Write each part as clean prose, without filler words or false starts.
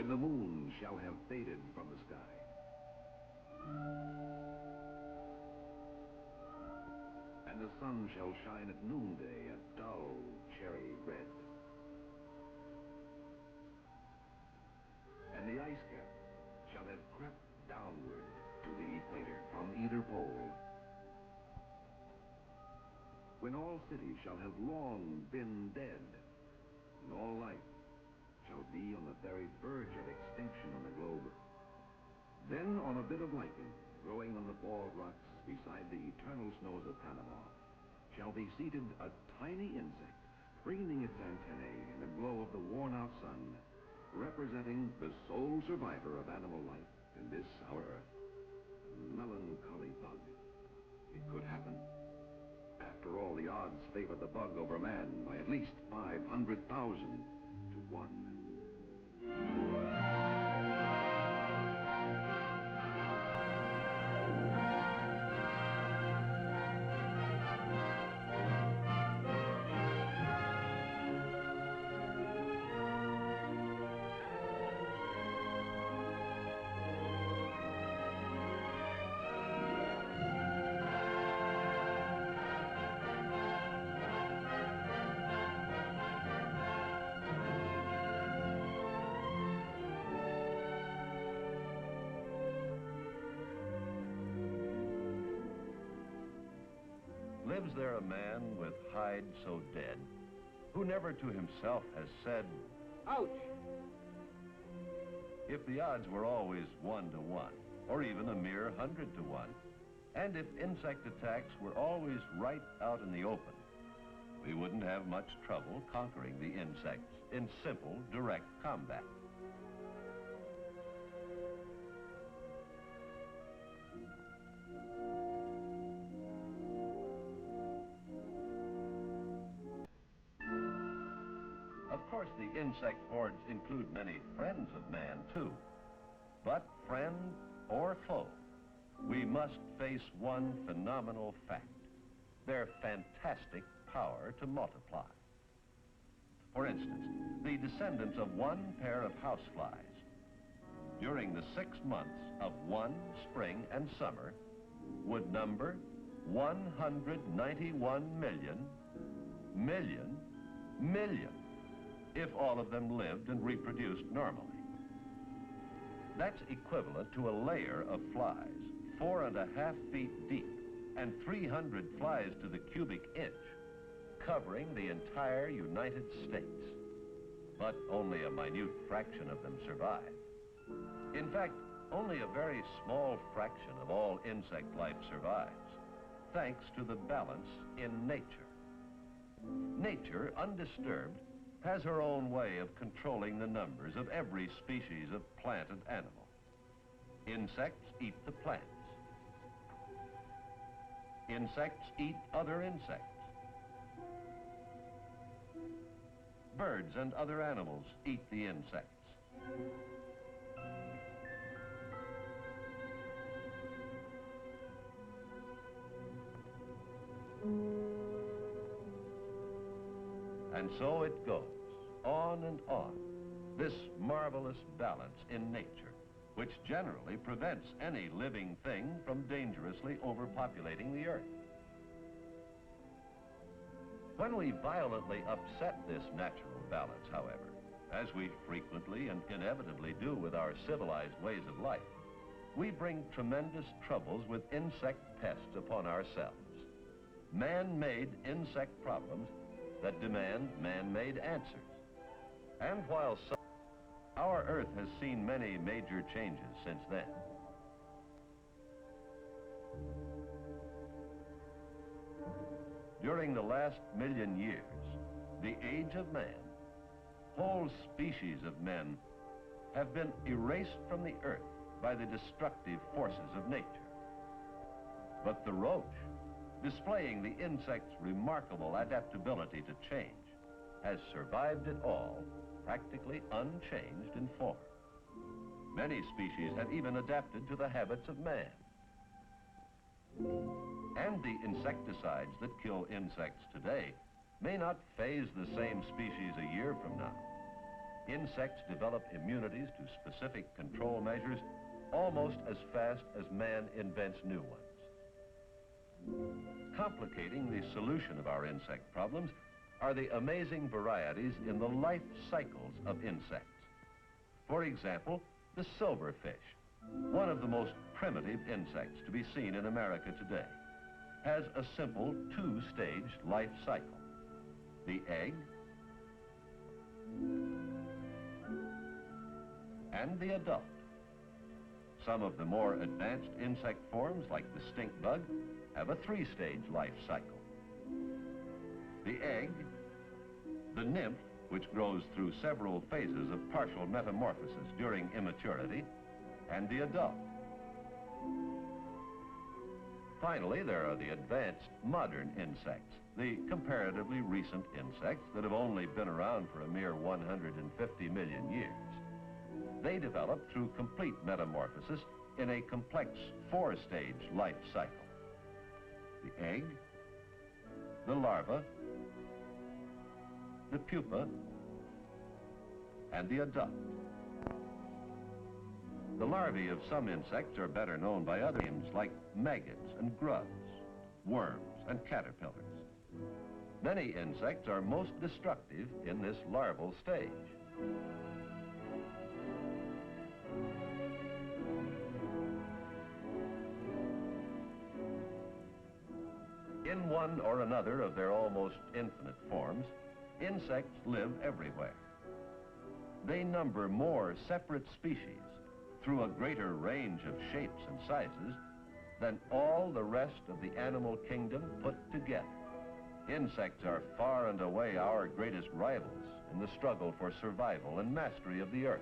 when the moon shall have faded from the sky. And the sun shall shine at noonday a dull cherry red. And the ice cap shall have crept downward to the equator from either pole. When all cities shall have long been dead, and all life shall be on the very verge of extinction on the globe, then on a bit of lichen growing on the bald rocks beside the eternal snows of Panama shall be seated a tiny insect, preening its antennae in the glow of the worn-out sun, representing the sole survivor of animal life in this our earth. A melancholy bug. It could happen. After all, the odds favor the bug over man by at least 500,000 to 1. Lives there a man with hide so dead, who never to himself has said, "Ouch"? If the odds were always 1 to 1, or even a mere 100 to 1, and if insect attacks were always right out in the open, we wouldn't have much trouble conquering the insects in simple, direct combat. Of course, the insect hordes include many friends of man, too. But friend or foe, we must face one phenomenal fact: their fantastic power to multiply. For instance, the descendants of one pair of houseflies, during the 6 months of one spring and summer, would number 191 million, if all of them lived and reproduced normally. That's equivalent to a layer of flies 4.5 feet deep and 300 flies to the cubic inch, covering the entire United States. But only a minute fraction of them survive. In fact, only a very small fraction of all insect life survives, thanks to the balance in nature. Nature, undisturbed, has her own way of controlling the numbers of every species of plant and animal. Insects eat the plants. Insects eat other insects. Birds and other animals eat the insects. And so it goes, on and on, this marvelous balance in nature, which generally prevents any living thing from dangerously overpopulating the earth. When we violently upset this natural balance, however, as we frequently and inevitably do with our civilized ways of life, we bring tremendous troubles with insect pests upon ourselves. Man-made insect problems that demand man-made answers. And while our Earth has seen many major changes since then, during the last 1,000,000 years, the age of man, whole species of men have been erased from the earth by the destructive forces of nature. But the roach, displaying the insect's remarkable adaptability to change, has survived it all, practically unchanged in form. Many species have even adapted to the habits of man. And the insecticides that kill insects today may not phase the same species a year from now. Insects develop immunities to specific control measures almost as fast as man invents new ones. Complicating the solution of our insect problems are the amazing varieties in the life cycles of insects. For example, the silverfish, one of the most primitive insects to be seen in America today, has a simple two-stage life cycle. The egg and the adult. Some of the more advanced insect forms, like the stink bug, have a three-stage life cycle. The egg, the nymph, which grows through several phases of partial metamorphosis during immaturity, and the adult. Finally, there are the advanced modern insects, the comparatively recent insects that have only been around for a mere 150 million years. They develop through complete metamorphosis in a complex four-stage life cycle. The egg, the larva, the pupa, and the adult. The larvae of some insects are better known by other names like maggots and grubs, worms and caterpillars. Many insects are most destructive in this larval stage. In one or another of their almost infinite forms, insects live everywhere. They number more separate species through a greater range of shapes and sizes than all the rest of the animal kingdom put together. Insects are far and away our greatest rivals in the struggle for survival and mastery of the earth.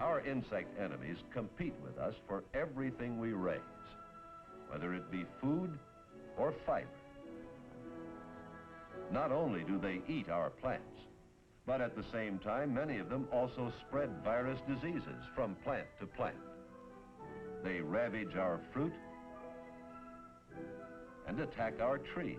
Our insect enemies compete with us for everything we raise, whether it be food or fiber. Not only do they eat our plants, but at the same time, many of them also spread virus diseases from plant to plant. They ravage our fruit and attack our trees.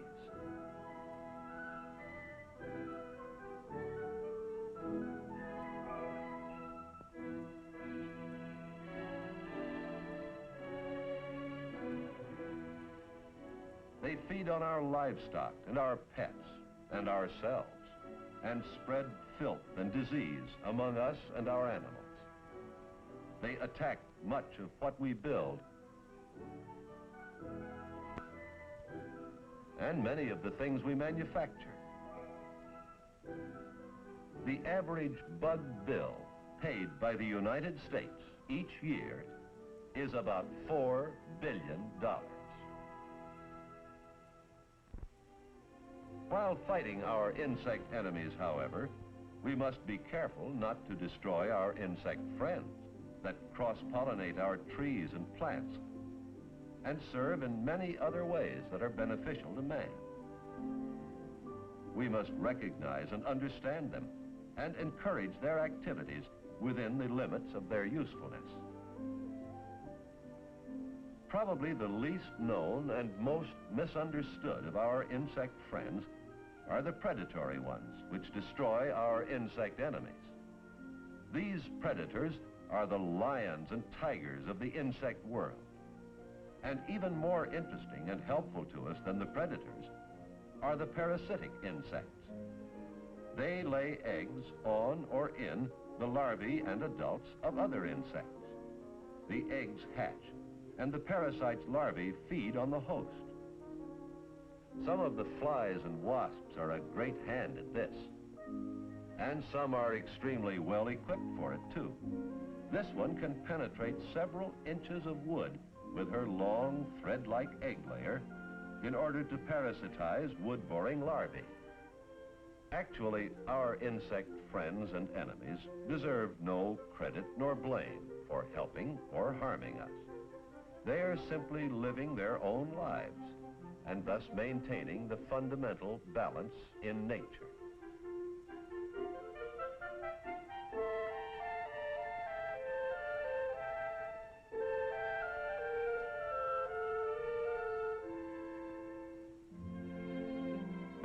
They feed on our livestock and our pets and ourselves, and spread filth and disease among us and our animals. They attack much of what we build, and many of the things we manufacture. The average bug bill paid by the United States each year is about $4 billion. While fighting our insect enemies, however, we must be careful not to destroy our insect friends that cross-pollinate our trees and plants and serve in many other ways that are beneficial to man. We must recognize and understand them and encourage their activities within the limits of their usefulness. Probably the least known and most misunderstood of our insect friends are the predatory ones, which destroy our insect enemies. These predators are the lions and tigers of the insect world. And even more interesting and helpful to us than the predators are the parasitic insects. They lay eggs on or in the larvae and adults of other insects. The eggs hatch, and the parasite's larvae feed on the host. Some of the flies and wasps are a great hand at this, and some are extremely well equipped for it too. This one can penetrate several inches of wood with her long thread-like egg layer in order to parasitize wood-boring larvae. Actually, our insect friends and enemies deserve no credit nor blame for helping or harming us. They are simply living their own lives and thus maintaining the fundamental balance in nature.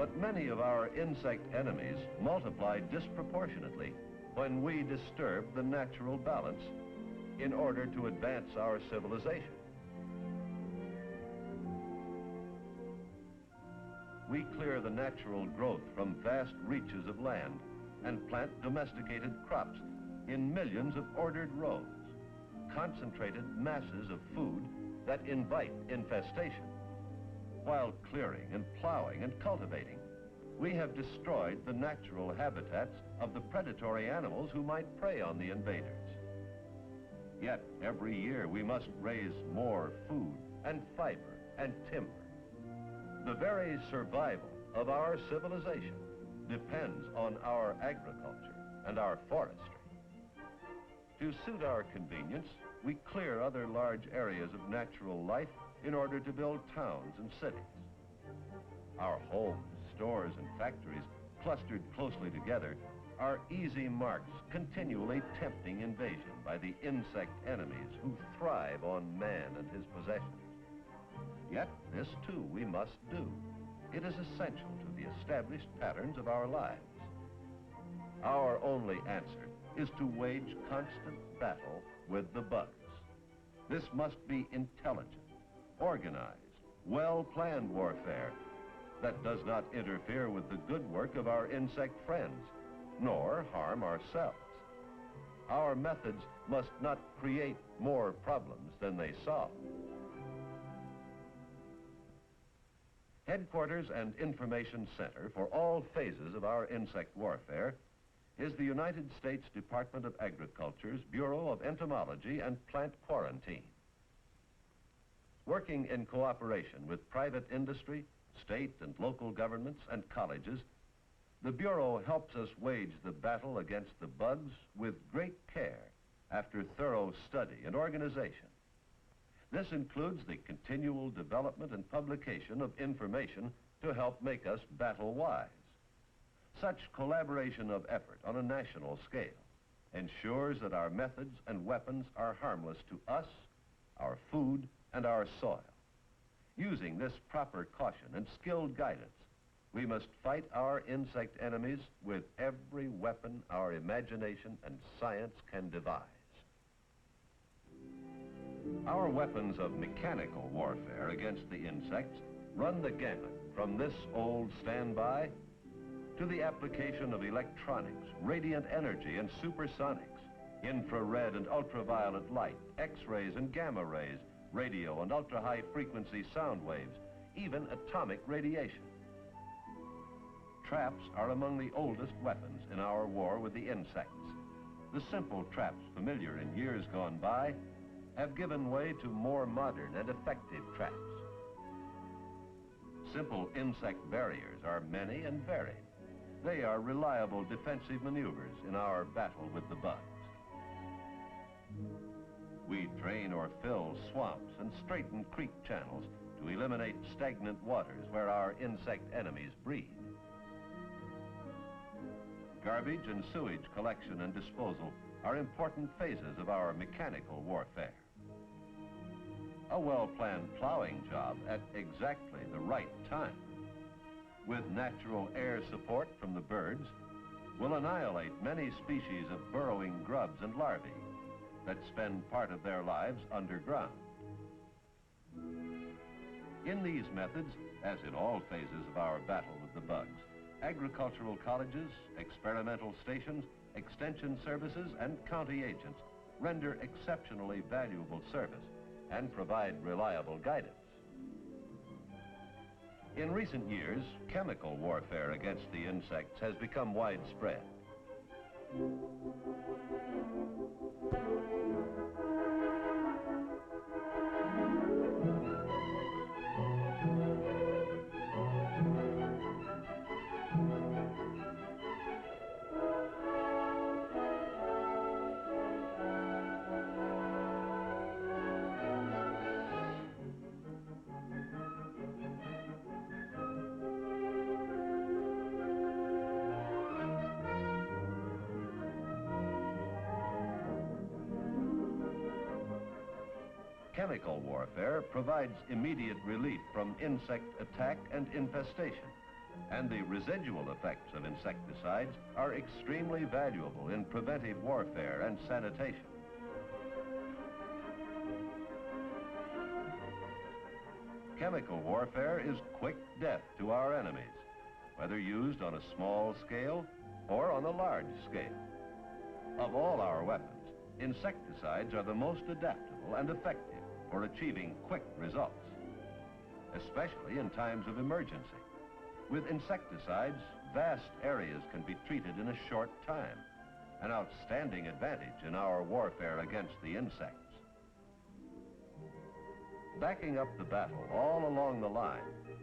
But many of our insect enemies multiply disproportionately when we disturb the natural balance in order to advance our civilization. We clear the natural growth from vast reaches of land and plant domesticated crops in millions of ordered rows, concentrated masses of food that invite infestation. While clearing and plowing and cultivating, we have destroyed the natural habitats of the predatory animals who might prey on the invaders. Yet every year we must raise more food and fiber and timber. The very survival of our civilization depends on our agriculture and our forestry. To suit our convenience, we clear other large areas of natural life in order to build towns and cities. Our homes, stores, and factories, clustered closely together, are easy marks continually tempting invasion by the insect enemies who thrive on man and his possessions. Yet this too we must do. It is essential to the established patterns of our lives. Our only answer is to wage constant battle with the bugs. This must be intelligent, organized, well-planned warfare that does not interfere with the good work of our insect friends, nor harm ourselves. Our methods must not create more problems than they solve. Headquarters and information center for all phases of our insect warfare is the United States Department of Agriculture's Bureau of Entomology and Plant Quarantine. Working in cooperation with private industry, state and local governments, and colleges, the Bureau helps us wage the battle against the bugs with great care after thorough study and organization. This includes the continual development and publication of information to help make us battle-wise. Such collaboration of effort on a national scale ensures that our methods and weapons are harmless to us, our food, and our soil. Using this proper caution and skilled guidance, we must fight our insect enemies with every weapon our imagination and science can devise. Our weapons of mechanical warfare against the insects run the gamut from this old standby to the application of electronics, radiant energy, and supersonics, infrared and ultraviolet light, X-rays and gamma rays, radio and ultra-high frequency sound waves, even atomic radiation. Traps are among the oldest weapons in our war with the insects. The simple traps familiar in years gone by have given way to more modern and effective traps. Simple insect barriers are many and varied. They are reliable defensive maneuvers in our battle with the bugs. We drain or fill swamps and straighten creek channels to eliminate stagnant waters where our insect enemies breed. Garbage and sewage collection and disposal are important phases of our mechanical warfare. A well-planned plowing job at exactly the right time, with natural air support from the birds, will annihilate many species of burrowing grubs and larvae that spend part of their lives underground. In these methods, as in all phases of our battle with the bugs, agricultural colleges, experimental stations, extension services, and county agents render exceptionally valuable service and provide reliable guidance. In recent years, chemical warfare against the insects has become widespread. Chemical warfare provides immediate relief from insect attack and infestation, And the residual effects of insecticides are extremely valuable in preventive warfare and sanitation. Chemical warfare is quick death to our enemies, whether used on a small scale or on a large scale. Of all our weapons, insecticides are the most adaptable and effective for achieving quick results, especially in times of emergency. With insecticides, vast areas can be treated in a short time, an outstanding advantage in our warfare against the insects. Backing up the battle all along the line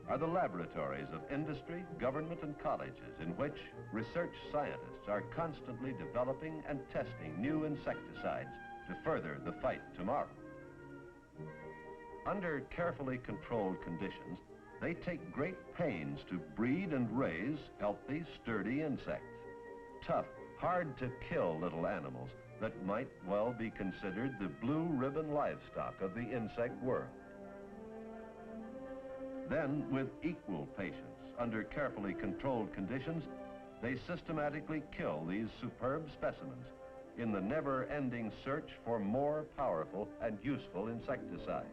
are the laboratories of industry, government, and colleges in which research scientists are constantly developing and testing new insecticides to further the fight tomorrow. Under carefully controlled conditions, they take great pains to breed and raise healthy, sturdy insects. Tough, hard-to-kill little animals that might well be considered the blue ribbon livestock of the insect world. Then, with equal patience, under carefully controlled conditions, they systematically kill these superb specimens in the never-ending search for more powerful and useful insecticides.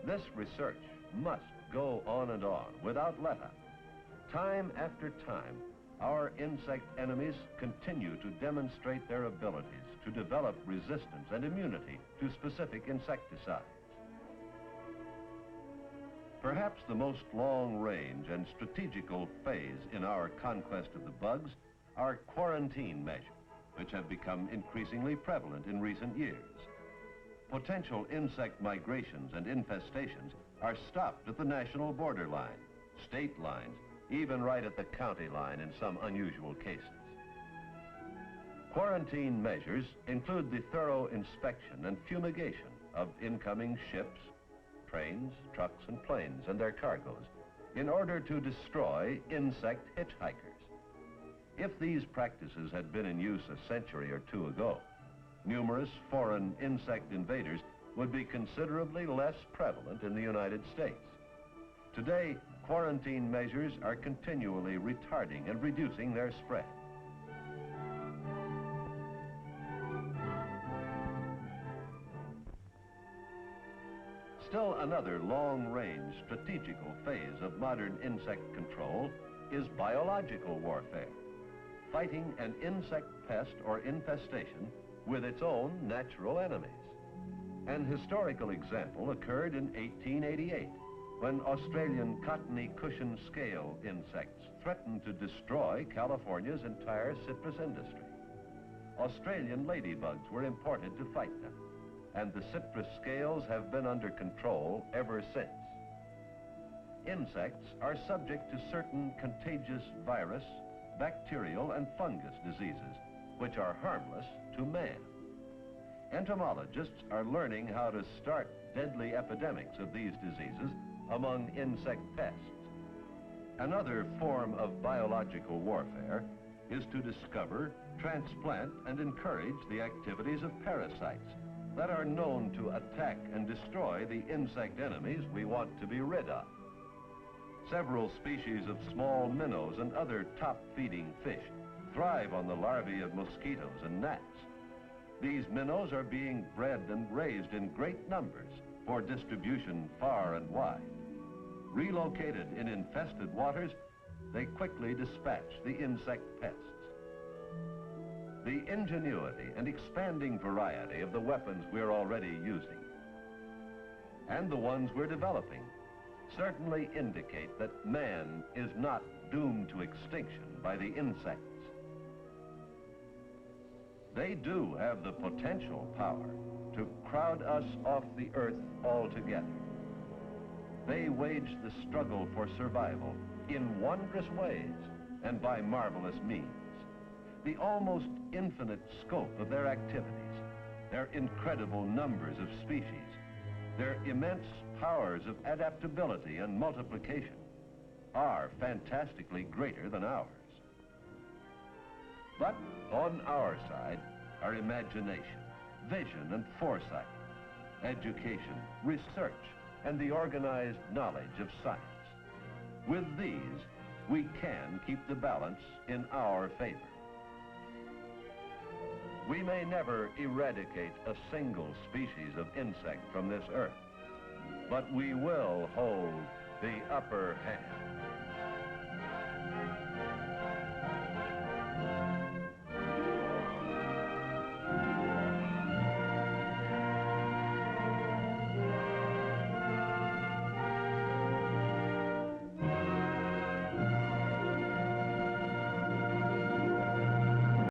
This research must go on and on without let-up. Time after time, our insect enemies continue to demonstrate their abilities to develop resistance and immunity to specific insecticides. Perhaps the most long-range and strategical phase in our conquest of the bugs are quarantine measures, which have become increasingly prevalent in recent years. Potential insect migrations and infestations are stopped at the national borderline, state lines, even right at the county line in some unusual cases. Quarantine measures include the thorough inspection and fumigation of incoming ships, trains, trucks, and planes and their cargoes in order to destroy insect hitchhikers. If these practices had been in use a century or two ago, numerous foreign insect invaders would be considerably less prevalent in the United States. Today, quarantine measures are continually retarding and reducing their spread. Still another long-range strategical phase of modern insect control is biological warfare, fighting an insect pest or infestation with its own natural enemies. An historical example occurred in 1888 when Australian cottony cushion scale insects threatened to destroy California's entire citrus industry. Australian ladybugs were imported to fight them, and the citrus scales have been under control ever since. Insects are subject to certain contagious virus, bacterial, and fungus diseases, which are harmless to man. Entomologists are learning how to start deadly epidemics of these diseases among insect pests. Another form of biological warfare is to discover, transplant, and encourage the activities of parasites that are known to attack and destroy the insect enemies we want to be rid of. Several species of small minnows and other top-feeding fish thrive on the larvae of mosquitoes and gnats. These minnows are being bred and raised in great numbers for distribution far and wide. Relocated in infested waters, they quickly dispatch the insect pests. The ingenuity and expanding variety of the weapons we're already using and the ones we're developing certainly indicate that man is not doomed to extinction by the insects. They do have the potential power to crowd us off the earth altogether. They wage the struggle for survival in wondrous ways and by marvelous means. The almost infinite scope of their activities, their incredible numbers of species, their immense powers of adaptability and multiplication are fantastically greater than ours. But on our side are imagination, vision and foresight, education, research, and the organized knowledge of science. With these, we can keep the balance in our favor. We may never eradicate a single species of insect from this earth, but we will hold the upper hand.